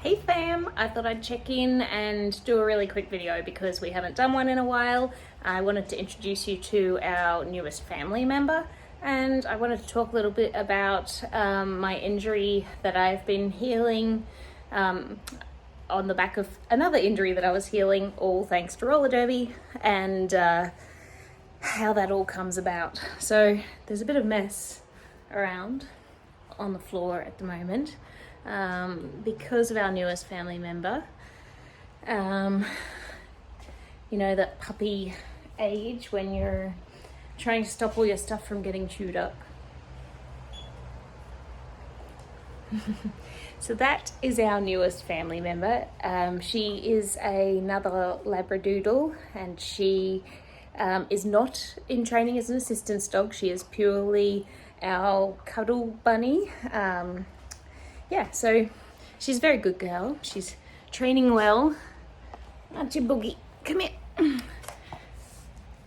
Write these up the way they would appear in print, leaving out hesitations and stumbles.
Hey fam, I thought I'd check in and do a really quick video because we haven't done one in a while. I wanted to introduce you to our newest family member, and I wanted to talk a little bit about my injury that I've been healing on the back of another injury that I was healing, all thanks to roller derby, and how that all comes about. So there's a bit of mess around on the floor at the moment. Because of our newest family member. You know, that puppy age when you're trying to stop all your stuff from getting chewed up. So that is our newest family member. She is another Labradoodle, and she is not in training as an assistance dog. She is purely our cuddle bunny. Yeah, so she's a very good girl. She's training well. Aren't you, Boogie? Come here.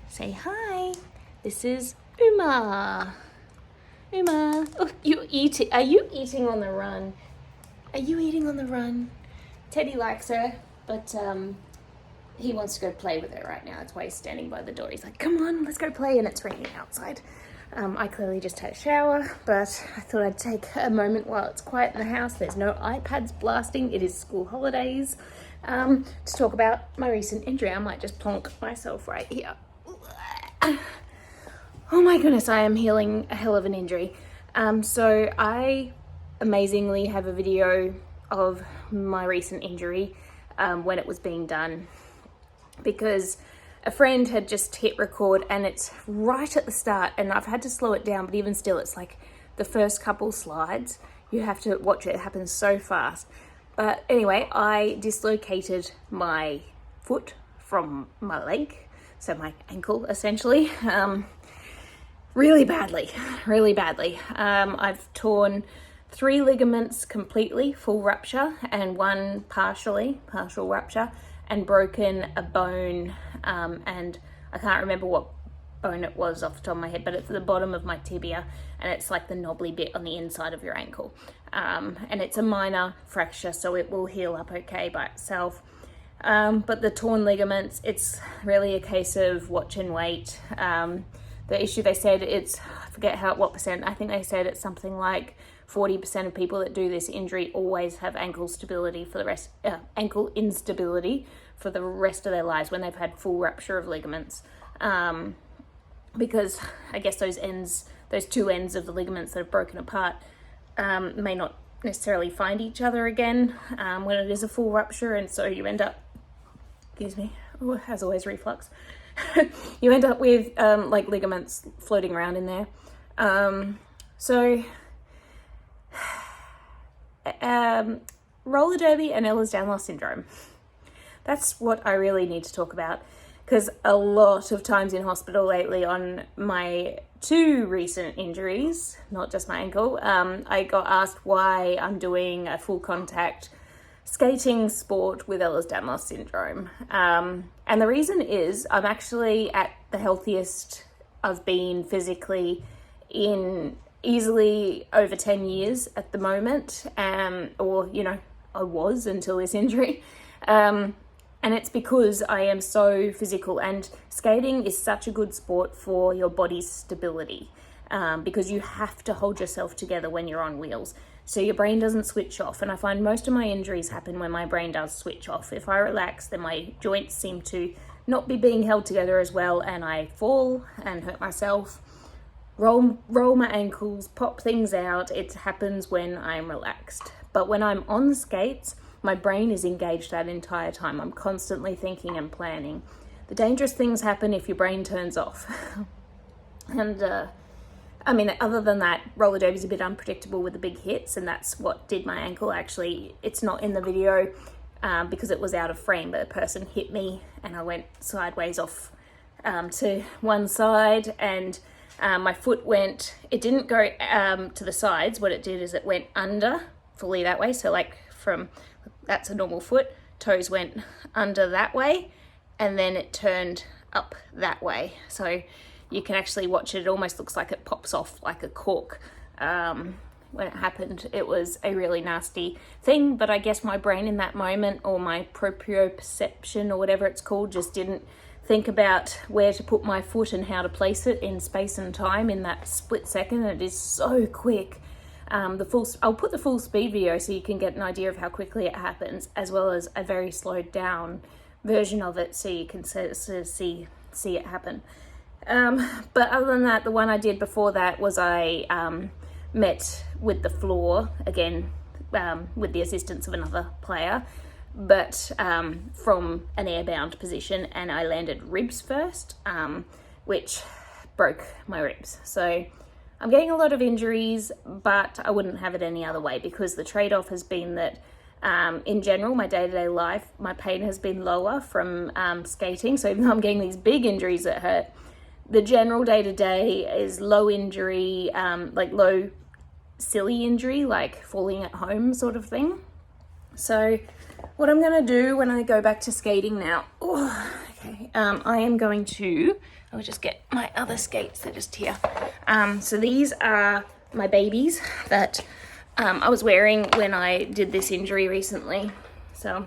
Say hi. This is Uma. Uma. Oh, you eating? Are you eating on the run? Are you eating on the run? Teddy likes her, but he wants to go play with her right now. That's why he's standing by the door. He's like, come on, let's go play, and it's raining outside. I clearly just had a shower, but I thought I'd take a moment while it's quiet in the house. There's no iPads blasting. It is school holidays. To talk about my recent injury. I might just plonk myself right here. Oh my goodness, I am healing a hell of an injury. So I amazingly have a video of my recent injury when it was being done, because a friend had just hit record and it's right at the start, and I've had to slow it down, but even still, it's like the first couple slides. You have to watch it. It happens so fast. But anyway, I dislocated my foot from my leg, so my ankle essentially, really badly. I've torn 3 ligaments completely, full rupture, and 1 partial rupture, and broken a bone, and I can't remember what bone it was off the top of my head, but it's at the bottom of my tibia, and it's like the knobbly bit on the inside of your ankle, and it's a minor fracture, so it will heal up okay by itself, but the torn ligaments, it's really a case of watch and wait. The issue, they said, it's, I forget what percent, I think they said it's something like 40% of people that do this injury always have ankle instability for the rest of their lives when they've had full rupture of ligaments. Because I guess those 2 ends of the ligaments that have broken apart may not necessarily find each other again when it is a full rupture, and so you end up, excuse me, oh, as always, reflux. You end up with like ligaments floating around in there. Roller derby and Ehlers Danlos syndrome. That's what I really need to talk about, because a lot of times in hospital lately on my 2 recent injuries, not just my ankle, I got asked why I'm doing a full contact skating sport with Ehlers Danlos syndrome. And the reason is I'm actually at the healthiest I've been physically in easily over 10 years at the moment, or, you know, I was until this injury. And it's because I am so physical, and skating is such a good sport for your body's stability, because you have to hold yourself together when you're on wheels, so your brain doesn't switch off. And I find most of my injuries happen when my brain does switch off. If I relax, then my joints seem to not be being held together as well, and I fall and hurt myself, roll my ankles, pop things out. It happens when I'm relaxed. But when I'm on the skates, my brain is engaged that entire time. I'm constantly thinking and planning. The dangerous things happen if your brain turns off. And I mean, other than that, roller derby is a bit unpredictable with the big hits, and that's what did my ankle. Actually, it's not in the video because it was out of frame, but a person hit me and I went sideways off to one side, and my foot went, it didn't go to the sides. What it did is it went under fully that way. So like that's a normal foot, toes went under that way, and then it turned up that way. So you can actually watch it. It almost looks like it pops off like a cork. when it happened. It was a really nasty thing, but I guess my brain in that moment, or my proprioception or whatever it's called, just didn't think about where to put my foot and how to place it in space and time in that split second. It is so quick. I'll put the full speed video so you can get an idea of how quickly it happens, as well as a very slowed down version of it so you can sort of see it happen. But other than that, the one I did before that was I met with the floor again, with the assistance of another player, but from an airbound position, and I landed ribs first, which broke my ribs. So I'm getting a lot of injuries, but I wouldn't have it any other way, because the trade-off has been that in general, my day-to-day life, my pain has been lower from skating. So even though I'm getting these big injuries that hurt, the general day-to-day is low injury, like low silly injury, like falling at home sort of thing. So what I'm going to do when I go back to skating now, I am going to, I'll just get my other skates, they're just here. So these are my babies that I was wearing when I did this injury recently. So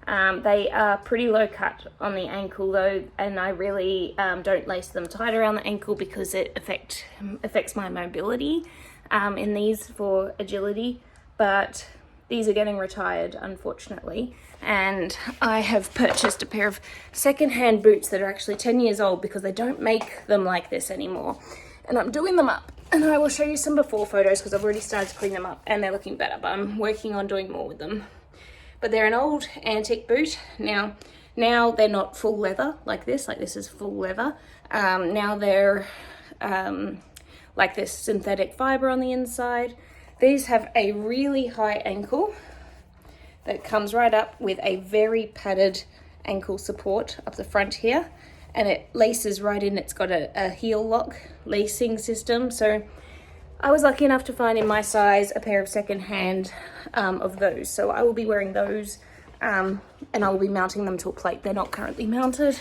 they are pretty low cut on the ankle though, and I really don't lace them tight around the ankle because it affects my mobility in these for agility. But these are getting retired, unfortunately, and I have purchased a pair of secondhand boots that are actually 10 years old because they don't make them like this anymore. And I'm doing them up, and I will show you some before photos because I've already started to clean them up and they're looking better, but I'm working on doing more with them. But they're an old antique boot. Now they're not full leather like this is full leather. Now they're like this synthetic fiber on the inside. These have a really high ankle that comes right up with a very padded ankle support up the front here, and it laces right in. It's got a heel lock lacing system. So I was lucky enough to find in my size a pair of secondhand of those. So I will be wearing those and I will be mounting them to a plate. They're not currently mounted,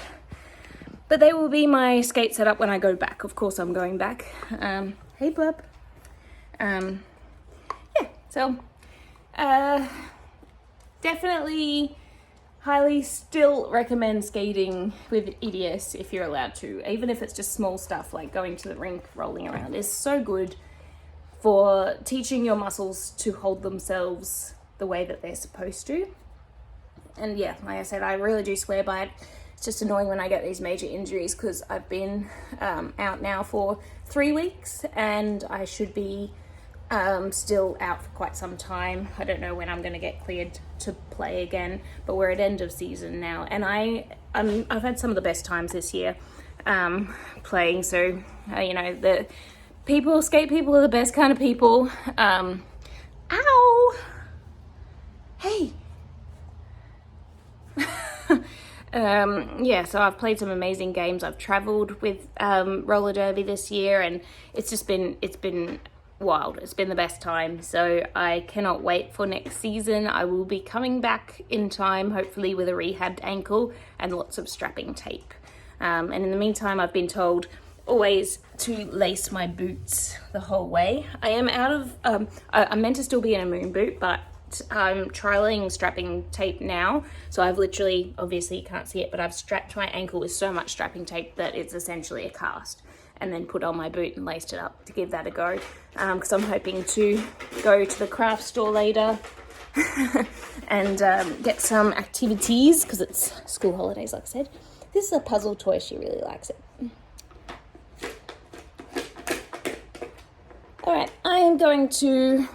but they will be my skate setup when I go back. Of course I'm going back. Hey bub. So definitely highly still recommend skating with EDS if you're allowed to, even if it's just small stuff like going to the rink, rolling around. Is so good for teaching your muscles to hold themselves the way that they're supposed to. And yeah, like I said, I really do swear by it. It's just annoying when I get these major injuries because I've been out now for 3 weeks and I should be still out for quite some time. I don't know when I'm going to get cleared to play again, but we're at end of season now, and I've had some of the best times this year playing. So you know, the skate people are the best kind of people. Ow! Hey. Yeah, so I've played some amazing games. I've traveled with roller derby this year, and it's been wild. It's been the best time. So I cannot wait for next season. I will be coming back in time, hopefully with a rehabbed ankle and lots of strapping tape. And in the meantime, I've been told always to lace my boots the whole way. I am out of, I'm meant to still be in a moon boot, but I'm trialing strapping tape now. So I've literally, obviously you can't see it, but I've strapped my ankle with so much strapping tape that it's essentially a cast, and then put on my boot and laced it up to give that a go. Because I'm hoping to go to the craft store later and get some activities because it's school holidays, like I said. This is a puzzle toy. She really likes it. All right, I am going to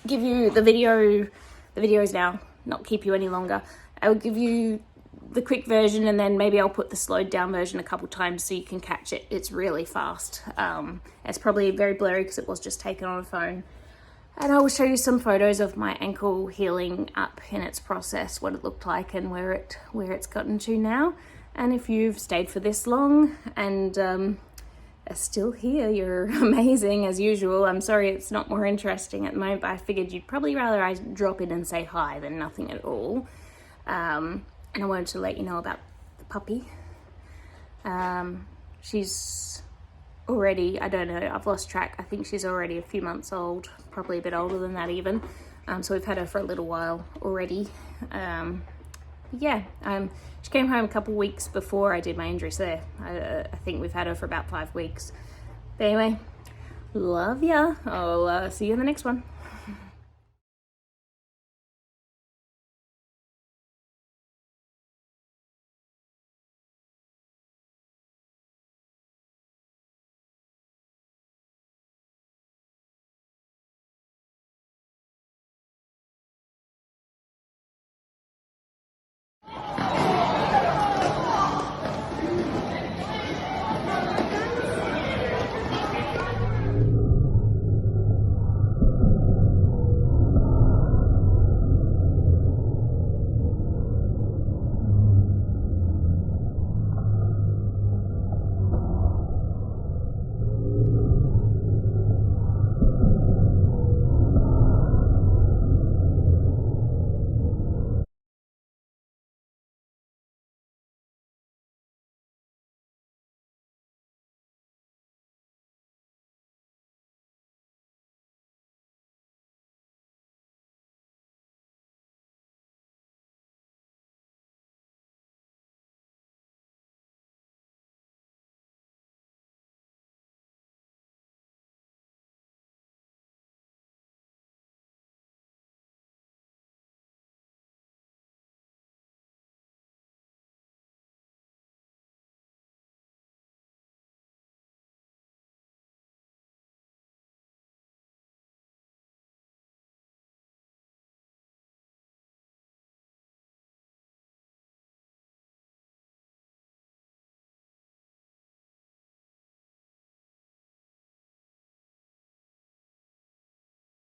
give you the videos now, not keep you any longer. I will give you the quick version, and then maybe I'll put the slowed down version a couple times so you can catch it. It's really fast. It's probably very blurry because it was just taken on a phone. And I will show you some photos of my ankle healing up in its process, what it looked like and where it's gotten to now. And if you've stayed for this long and are still here, you're amazing as usual. I'm sorry it's not more interesting at the moment, but I figured you'd probably rather I drop in and say hi than nothing at all. And I wanted to let you know about the puppy. She's already. I don't know, I've lost track. I think she's already a few months old, probably a bit older than that even. So we've had her for a little while already. Yeah, she came home a couple weeks before I did my injuries there. I think we've had her for about 5 weeks. But anyway, love ya. I'll see you in the next one.